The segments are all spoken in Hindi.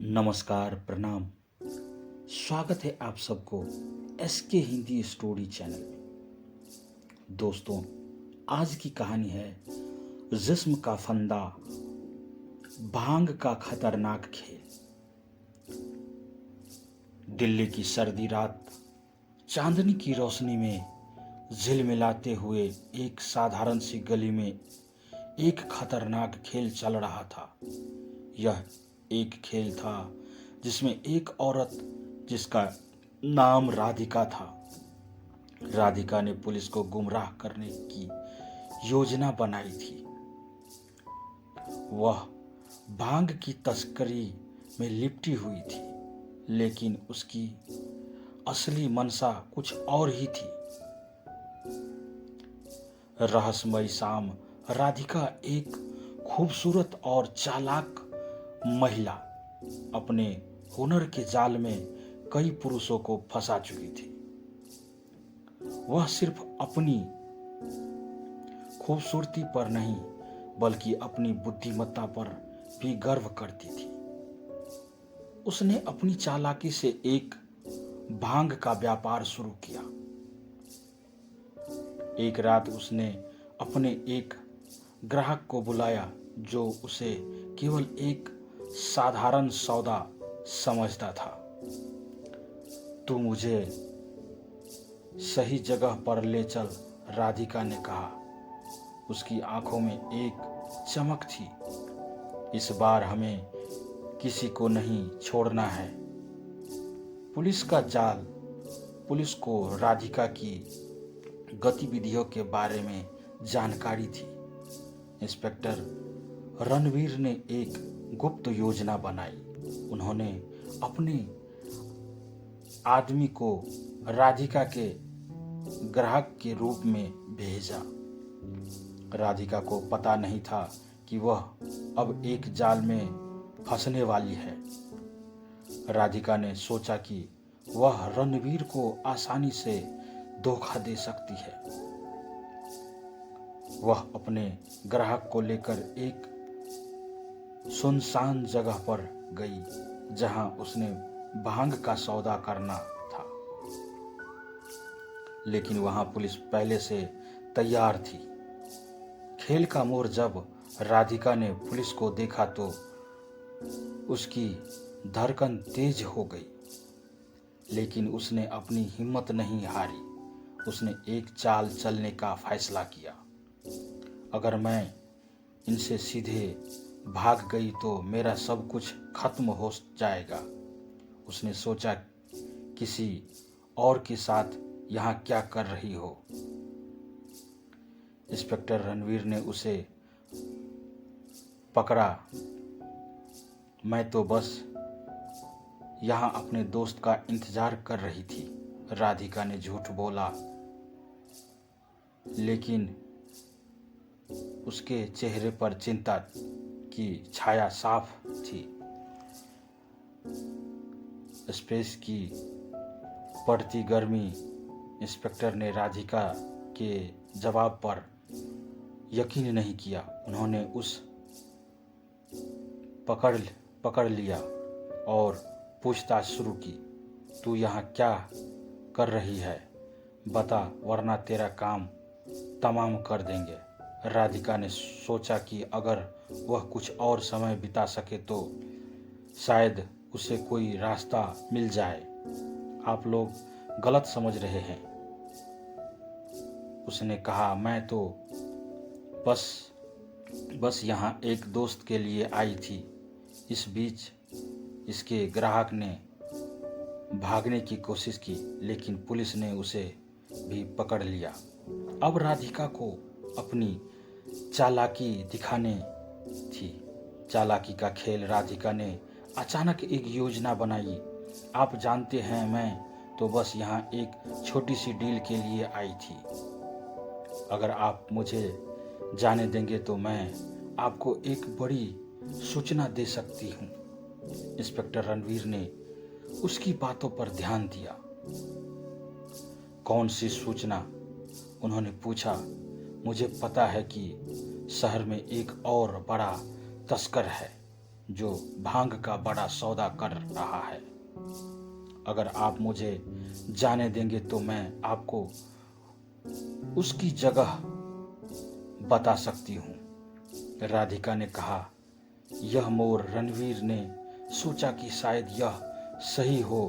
नमस्कार, प्रणाम। स्वागत है आप सबको एसके हिंदी स्टोरी चैनल में। दोस्तों, आज की कहानी है जिस्म का फंदा, भांग का खतरनाक खेल। दिल्ली की सर्दी रात चांदनी की रोशनी में झिलमिलाते हुए एक साधारण सी गली में एक खतरनाक खेल चल रहा था। यह एक खेल था जिसमें एक औरत जिसका नाम राधिका था। राधिका ने पुलिस को गुमराह करने की योजना बनाई थी। वह भांग की तस्करी में लिपटी हुई थी, लेकिन उसकी असली मंशा कुछ और ही थी। रहस्यमयी शाम राधिका, एक खूबसूरत और चालाक महिला, अपने हुनर के जाल में कई पुरुषों को फंसा चुकी थी। वह सिर्फ अपनी खूबसूरती पर नहीं, बल्कि अपनी बुद्धिमत्ता पर भी गर्व करती थी। उसने अपनी चालाकी से एक भांग का व्यापार शुरू किया। एक रात उसने अपने एक ग्राहक को बुलाया जो उसे केवल एक साधारण सौदा समझता था। तू मुझे सही जगह पर ले चल, राधिका ने कहा। उसकी आंखों में एक चमक थी। इस बार हमें किसी को नहीं छोड़ना है। पुलिस का जाल। पुलिस को राधिका की गतिविधियों के बारे में जानकारी थी। इंस्पेक्टर रणवीर ने एक गुप्त योजना बनाई। उन्होंने अपने आदमी को राधिका के ग्राहक के रूप में भेजा। राधिका को पता नहीं था कि वह अब एक जाल में फंसने वाली है। राधिका ने सोचा कि वह रणवीर को आसानी से धोखा दे सकती है। वह अपने ग्राहक को लेकर एक सुनसान जगह पर गई जहां उसने भांग का सौदा करना था, लेकिन वहां पुलिस पहले से तैयार थी। खेल का मोड़ जब राधिका ने पुलिस को देखा तो उसकी धड़कन तेज हो गई, लेकिन उसने अपनी हिम्मत नहीं हारी। उसने एक चाल चलने का फैसला किया। अगर मैं इनसे सीधे भाग गई तो मेरा सब कुछ खत्म हो जाएगा। उसने सोचा, किसी और के साथ यहाँ क्या कर रही हो। इंस्पेक्टर रणवीर ने उसे पकड़ा। मैं तो बस यहाँ अपने दोस्त का इंतजार कर रही थी, राधिका ने झूठ बोला, लेकिन उसके चेहरे पर चिंता की छाया साफ थी। स्पेस की बढ़ती गर्मी। इंस्पेक्टर ने राधिका के जवाब पर यकीन नहीं किया। उन्होंने उस पकड़ लिया और पूछताछ शुरू की। तू यहाँ क्या कर रही है? बता, वरना तेरा काम तमाम कर देंगे। राधिका ने सोचा कि अगर वह कुछ और समय बिता सके तो शायद उसे कोई रास्ता मिल जाए। आप लोग गलत समझ रहे हैं, उसने कहा। मैं तो बस यहाँ एक दोस्त के लिए आई थी। इस बीच इसके ग्राहक ने भागने की कोशिश की, लेकिन पुलिस ने उसे भी पकड़ लिया। अब राधिका को अपनी चालाकी दिखाने थी। चालाकी का खेल। राधिका ने अचानक एक योजना बनाई। आप जानते हैं, मैं तो बस यहाँ एक छोटी सी डील के लिए आई थी। अगर आप मुझे जाने देंगे तो मैं आपको एक बड़ी सूचना दे सकती हूँ। इंस्पेक्टर रणवीर ने उसकी बातों पर ध्यान दिया। कौन सी सूचना? उन्होंने पूछा। मुझे पता है कि शहर में एक और बड़ा तस्कर है जो भांग का बड़ा सौदा कर रहा है। अगर आप मुझे जाने देंगे तो मैं आपको उसकी जगह बता सकती हूँ। राधिका ने कहा। यह मोड़ रणवीर ने सोचा कि शायद यह सही हो।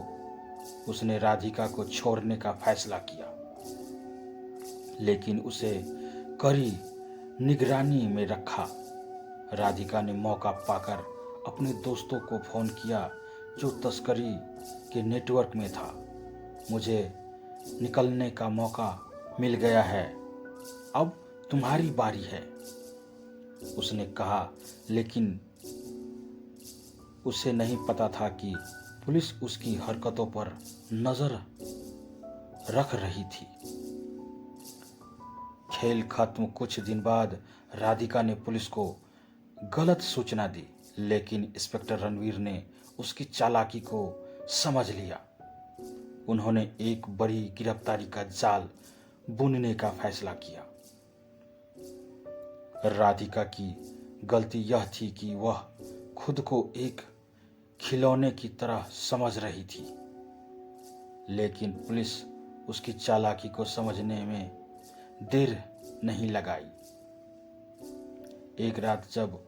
उसने राधिका को छोड़ने का फैसला किया, लेकिन उसे कड़ी निगरानी में रखा। राधिका ने मौका पाकर अपने दोस्तों को फोन किया जो तस्करी के नेटवर्क में था। मुझे निकलने का मौका मिल गया है, अब तुम्हारी बारी है, उसने कहा। लेकिन उसे नहीं पता था कि पुलिस उसकी हरकतों पर नजर रख रही थी। खेल खत्म कुछ दिन बाद राधिका ने पुलिस को गलत सूचना दी, लेकिन इंस्पेक्टर रणवीर ने उसकी चालाकी को समझ लिया। उन्होंने एक बड़ी गिरफ्तारी का जाल बुनने का फैसला किया। राधिका की गलती यह थी कि वह खुद को एक खिलौने की तरह समझ रही थी, लेकिन पुलिस उसकी चालाकी को समझने में देर नहीं लगाई। एक रात जब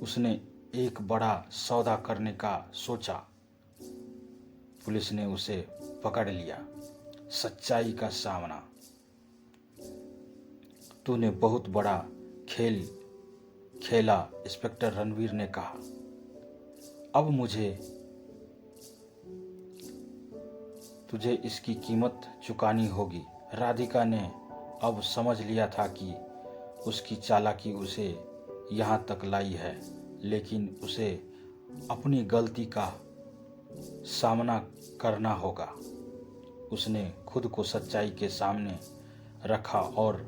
उसने एक बड़ा सौदा करने का सोचा, पुलिस ने उसे पकड़ लिया। सच्चाई का सामना। तूने बहुत बड़ा खेल खेला, इंस्पेक्टर रणवीर ने कहा। अब मुझे तुझे इसकी कीमत चुकानी होगी। राधिका ने अब समझ लिया था कि उसकी चालाकी उसे यहाँ तक लाई है, लेकिन उसे अपनी गलती का सामना करना होगा। उसने खुद को सच्चाई के सामने रखा और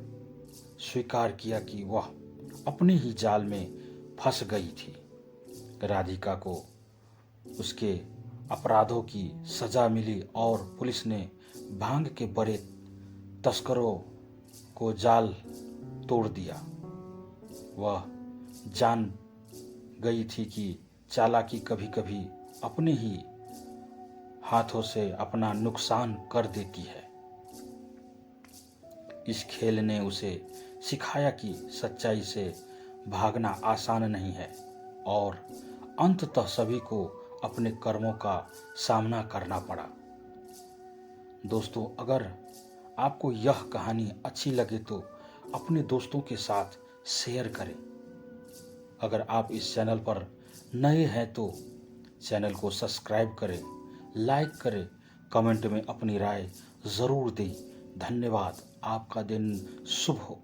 स्वीकार किया कि वह अपने ही जाल में फंस गई थी। राधिका को उसके अपराधों की सजा मिली और पुलिस ने भांग के बड़े तस्करों को जाल तोड़ दिया। वह जान गई थी कि चालाकी कभी कभी अपने ही हाथों से अपना नुकसान कर देती है। इस खेल ने उसे सिखाया कि सच्चाई से भागना आसान नहीं है और अंततः सभी को अपने कर्मों का सामना करना पड़ा। दोस्तों, अगर आपको यह कहानी अच्छी लगे तो अपने दोस्तों के साथ शेयर करें। अगर आप इस चैनल पर नए हैं तो चैनल को सब्सक्राइब करें, लाइक करें, कमेंट में अपनी राय ज़रूर दें। धन्यवाद। आपका दिन शुभ हो।